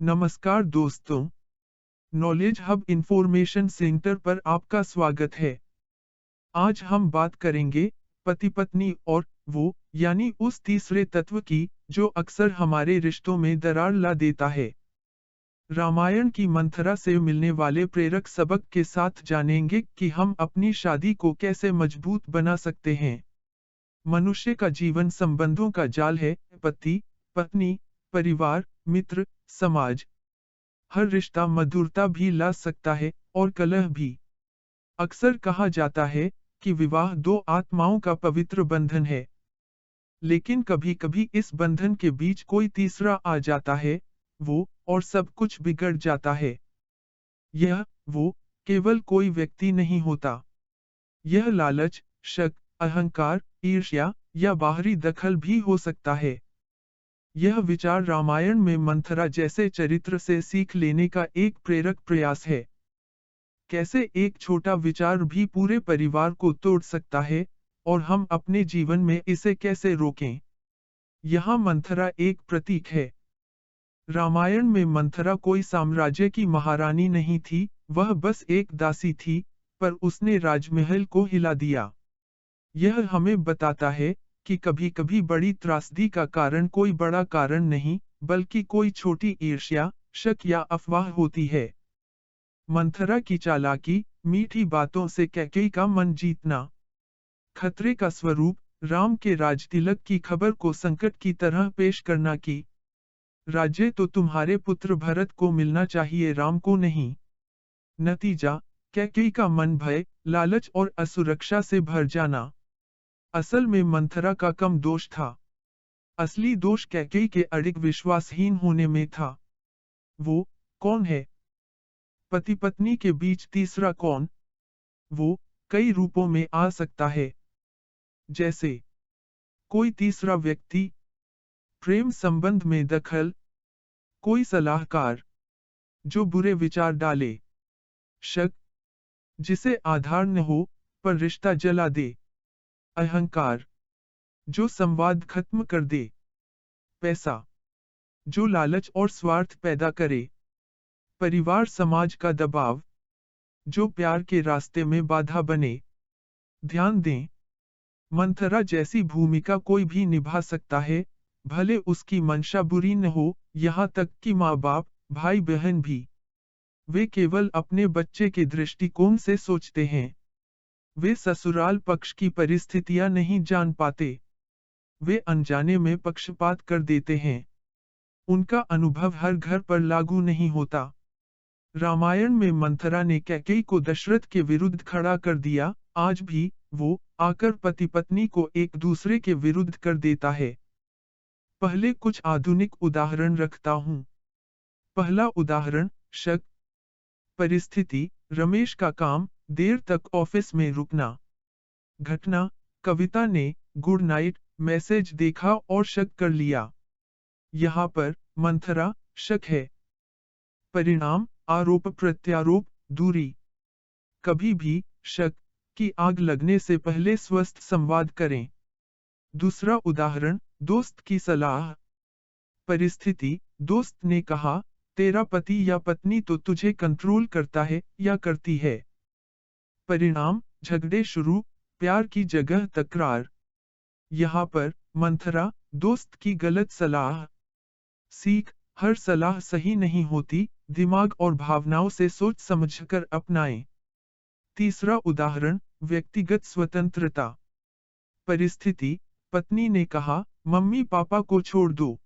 नमस्कार दोस्तों, knowledge hub information centre पर आपका स्वागत है। आज हम बात करेंगे पति पत्नी और वो यानी उस तीसरे तत्व की जो अक्सर हमारे रिश्तों में दरार ला देता है। रामायण की मंथरा से मिलने वाले प्रेरक सबक के साथ जानेंगे कि हम अपनी शादी को कैसे मजबूत बना सकते हैं। मनुष्य का जीवन संबंधों का जाल है, पति, पत्नी, परिवार, मित्र, समाज। हर रिश्ता मधुरता भी ला सकता है और कलह भी। अक्सर कहा जाता है कि विवाह दो आत्माओं का पवित्र बंधन है। लेकिन कभी-कभी इस बंधन के बीच कोई तीसरा आ जाता है, वो, और सब कुछ बिगड़ जाता है। यह, वो, केवल कोई व्यक्ति नहीं होता। यह लालच, शक, अहंकार, ईर्ष्या या बाहरी दखल भी हो सकता है। यह विचार रामायण में मंथरा जैसे चरित्र से सीख लेने का एक प्रेरक प्रयास है। कैसे एक छोटा विचार भी पूरे परिवार को तोड़ सकता है, और हम अपने जीवन में इसे कैसे रोकें। यहाँ मंथरा एक प्रतीक है। रामायण में मंथरा कोई साम्राज्य की महारानी नहीं थी, वह बस एक दासी थी, पर उसने राजमहल को हिला दिया। यह हमें बताता है कि कभी-कभी बड़ी त्रासदी का कारण कोई बड़ा कारण नहीं, बल्कि कोई छोटी ईर्ष्या, शक या अफवाह होती है। मंथरा की चालाकी, मीठी बातों से कैकेयी का मन जीतना। खतरे का स्वरूप, राम के राजतिलक की खबर को संकट की तरह पेश करना की। राज्य तो तुम्हारे पुत्र भरत को मिलना चाहिए, राम को नहीं। नतीजा, कैकेयी का मन भय, लालच और असुरक्षा से भर जाना। असल में मंथरा का कम दोष था। असली दोष कैकेयी के अडिग विश्वासहीन होने में था। वो कौन है? पति पत्नी के बीच तीसरा कौन? वो कई रूपों में आ सकता है। जैसे कोई तीसरा व्यक्ति, प्रेम संबंध में दखल, कोई सलाहकार जो बुरे विचार डाले, शक जिसे आधार न हो पर रिश्ता जला दे, अहंकार जो संवाद खत्म कर दे, पैसा जो लालच और स्वार्थ पैदा करे, परिवार समाज का दबाव जो प्यार के रास्ते में बाधा बने। ध्यान दें, मंथरा जैसी भूमिका कोई भी निभा सकता है, भले उसकी मंशा बुरी न हो, यहाँ तक कि माँ बाप, भाई बहन भी। वे केवल अपने बच्चे के दृष्टिकोण से सोचते हैं। वे ससुराल पक्ष की परिस्थितियां नहीं जान पाते। वे अनजाने में पक्षपात कर देते हैं। उनका अनुभव हर घर पर लागू नहीं होता। रामायण में मंथरा ने कैकेयी को दशरथ के विरुद्ध खड़ा कर दिया, आज भी वो आकर पति पत्नी को एक दूसरे के विरुद्ध कर देता है। पहले कुछ आधुनिक उदाहरण रखता हूँ। पहला उदाहरण, शक। परिस्थिति, रमेश का काम, देर तक ऑफिस में रुकना। घटना, कविता ने गुड नाइट मैसेज देखा और शक कर लिया। यहाँ पर मंथरा शक है। परिणाम, आरोप प्रत्यारोप, दूरी। कभी भी शक की आग लगने से पहले स्वस्थ संवाद करें। दूसरा उदाहरण, दोस्त की सलाह। परिस्थिति, दोस्त ने कहा, तेरा पति या पत्नी तो तुझे कंट्रोल करता है या करती है। परिणाम, झगड़े शुरू, प्यार की जगह तकरार। यहाँ पर मंथरा, दोस्त की गलत सलाह। सीख, हर सलाह सही नहीं होती, दिमाग और भावनाओं से सोच समझकर अपनाएं। तीसरा उदाहरण, व्यक्तिगत स्वतंत्रता। परिस्थिति, पत्नी ने कहा, मम्मी पापा को छोड़ दो।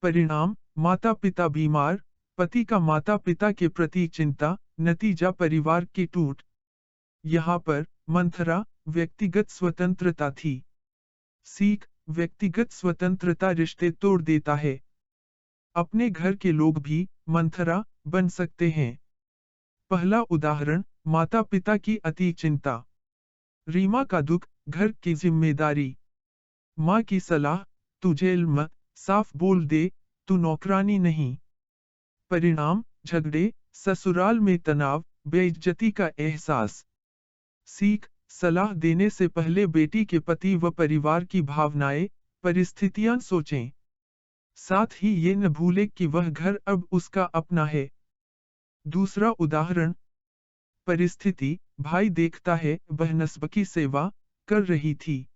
परिणाम, माता पिता बीमार, पति का माता पिता के प्रति चिंता, नतीजा परिवार की टूट। यहाँ पर मंथरा, व्यक्तिगत स्वतंत्रता थी। सीख, व्यक्तिगत स्वतंत्रता रिश्ते तोड़ देता है। अपने घर के लोग भी मंथरा बन सकते हैं। पहला उदाहरण, माता पिता की अति चिंता। रीमा का दुख, घर की जिम्मेदारी। माँ की सलाह, तू जेल मत, साफ बोल दे, तू नौकरानी नहीं। परिणाम, झगड़े, ससुराल में तनाव, बेइज्जती का एहसास। सीख, सलाह देने से पहले बेटी के पति व परिवार की भावनाएं, परिस्थितियां सोचें। साथ ही ये न भूले कि वह घर अब उसका अपना है। दूसरा उदाहरण, परिस्थिति, भाई देखता है वह नस्ब की सेवा कर रही थी।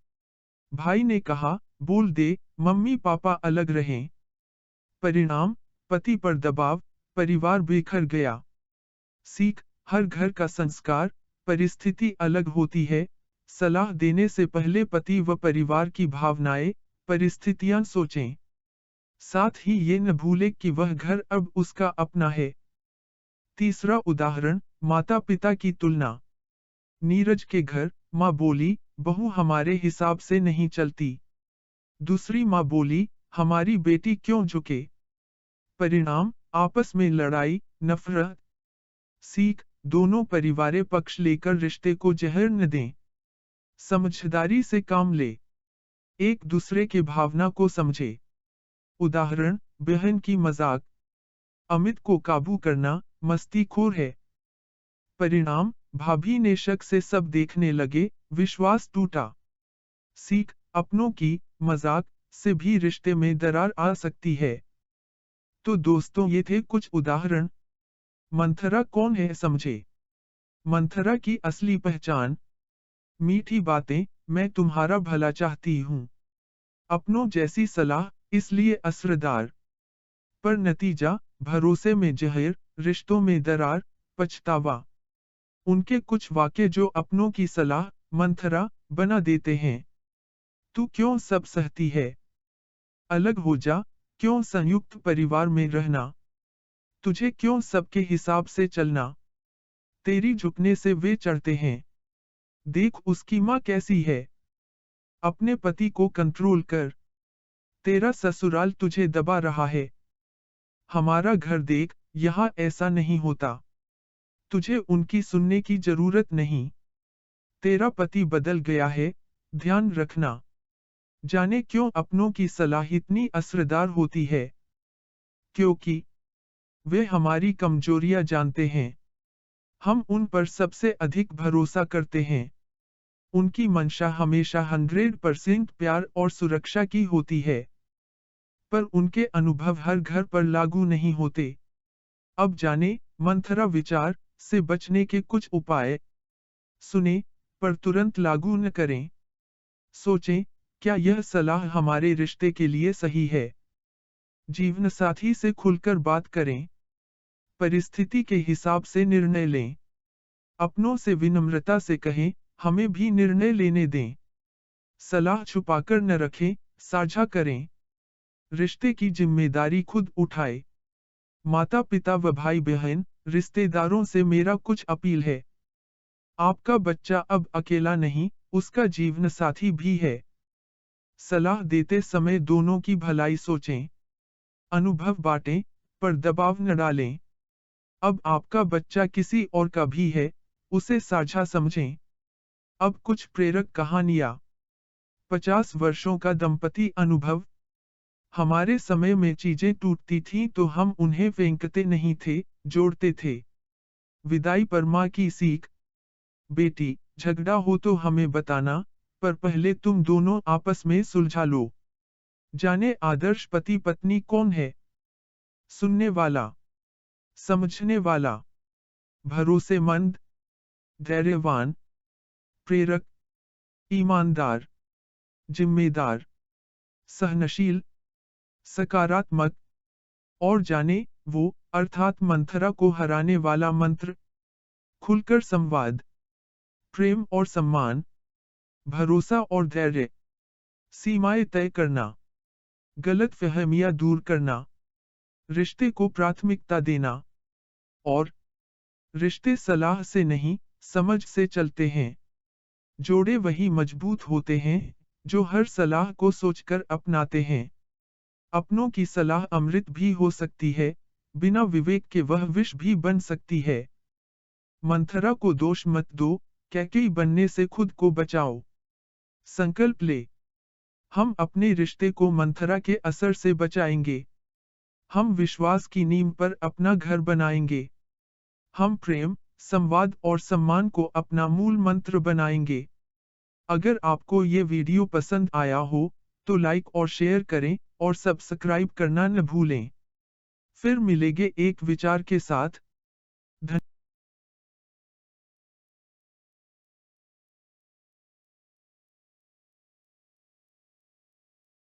भाई ने कहा, बोल दे, मम्मी पापा अलग रहें। परिणाम, पति पर दबाव, परिवार बिखर गया। सीख, हर घर का संस्कार, परिस्थिति अलग होती है। सलाह देने से पहले पति व परिवार की भावनाएं, परिस्थितियां सोचें। साथ ही ये न भूले कि वह घर अब उसका अपना है। तीसरा उदाहरण, माता पिता की तुलना। नीरज के घर, माँ बोली, बहू हमारे हिसाब से नहीं चलती। दूसरी माँ बोली, हमारी बेटी क्यों झुके। परिणाम, आपस में लड़ाई, नफरत। सीख, दोनों परिवार पक्ष लेकर रिश्ते को जहर न दें। समझदारी से काम ले, एक दूसरे के भावना को समझे। उदाहरण, बहन की मजाक, अमित को काबू करना, मस्तीखोर है। परिणाम, भाभी ने शक से सब देखने लगे, विश्वास टूटा। सीख, अपनों की मजाक से भी रिश्ते में दरार आ सकती है। तो दोस्तों, ये थे कुछ उदाहरण। मंथरा कौन है समझे। मंथरा की असली पहचान, मीठी बातें, मैं तुम्हारा भला चाहती हूँ, अपनों जैसी सलाह, इसलिए असरदार। पर नतीजा, भरोसे में जहर, रिश्तों में दरार, पछतावा। उनके कुछ वाक्य जो अपनों की सलाह, मंथरा, बना देते हैं। तू क्यों सब सहती है, अलग हो जा, क्यों संयुक्त परिवार में रहना, तुझे क्यों सबके हिसाब से चलना, तेरी झुकने से वे चढ़ते हैं, देख उसकी माँ कैसी है, अपने पति को कंट्रोल कर, तेरा ससुराल तुझे दबा रहा है, हमारा घर देख, यहाँ ऐसा नहीं होता, तुझे उनकी सुनने की जरूरत नहीं, तेरा पति बदल गया है, ध्यान रखना। जाने क्यों अपनों की सलाह इतनी असरदार होती है, क्योंकि वे हमारी कमजोरियां जानते हैं। हम उन पर सबसे अधिक भरोसा करते हैं। उनकी मंशा हमेशा 100% प्यार और सुरक्षा की होती है। पर उनके अनुभव हर घर पर लागू नहीं होते। अब जाने, मंथरा विचार से बचने के कुछ उपाय। सुने, पर तुरंत लागू न करें। सोचें, क्या यह सलाह हमारे रिश्ते के लिए सही है? जीवनसाथी से खुलकर बात करें। परिस्थिति के हिसाब से निर्णय लें। अपनों से विनम्रता से कहें, हमें भी निर्णय लेने दें। सलाह छुपाकर न रखें, साझा करें। रिश्ते की जिम्मेदारी खुद उठाए। माता पिता व भाई बहन, रिश्तेदारों से मेरा कुछ अपील है। आपका बच्चा अब अकेला नहीं, उसका जीवनसाथी भी है। सलाह देते समय दोनों की भलाई सोचें। अनुभव बांटें, पर दबाव न डालें। अब आपका बच्चा किसी और का भी है, उसे साझा समझें। अब कुछ प्रेरक कहानियां। 50 वर्षों का दंपति अनुभव। हमारे समय में चीजें टूटती थीं तो हम उन्हें फेंकते नहीं थे, जोड़ते थे। विदाई पर माँ की सीख। बेटी, झगड़ा हो तो हमें बताना, पर पहले तुम दोनों आपस में सुलझा लो। जाने आदर्श पति पत्नी कौन है? सुनने वाला, समझने वाला, भरोसेमंद, धैर्यवान, प्रेरक, ईमानदार, जिम्मेदार, सहनशील, सकारात्मक। और जाने, वो अर्थात मंथरा को हराने वाला मंत्र। खुलकर संवाद, प्रेम और सम्मान, भरोसा और धैर्य, सीमाएं तय करना, गलतफहमियां दूर करना, रिश्ते को प्राथमिकता देना। और रिश्ते सलाह से नहीं, समझ से चलते हैं। जोड़े वही मजबूत होते हैं, जो हर सलाह को सोचकर अपनाते हैं। अपनों की सलाह अमृत भी हो सकती है, बिना विवेक के वह विष भी बन सकती है। मंथरा को दोष मत दो, कैकेयी बनने से खुद को बचाओ। संकल्प ले, हम अपने रिश्ते को मंथरा के असर से बचाएंगे। हम विश्वास की नींव पर अपना घर बनाएंगे। हम प्रेम, संवाद और सम्मान को अपना मूल मंत्र बनाएंगे। अगर आपको ये वीडियो पसंद आया हो, तो लाइक और शेयर करें, और सब्सक्राइब करना न भूलें। फिर मिलेंगे एक विचार के साथ।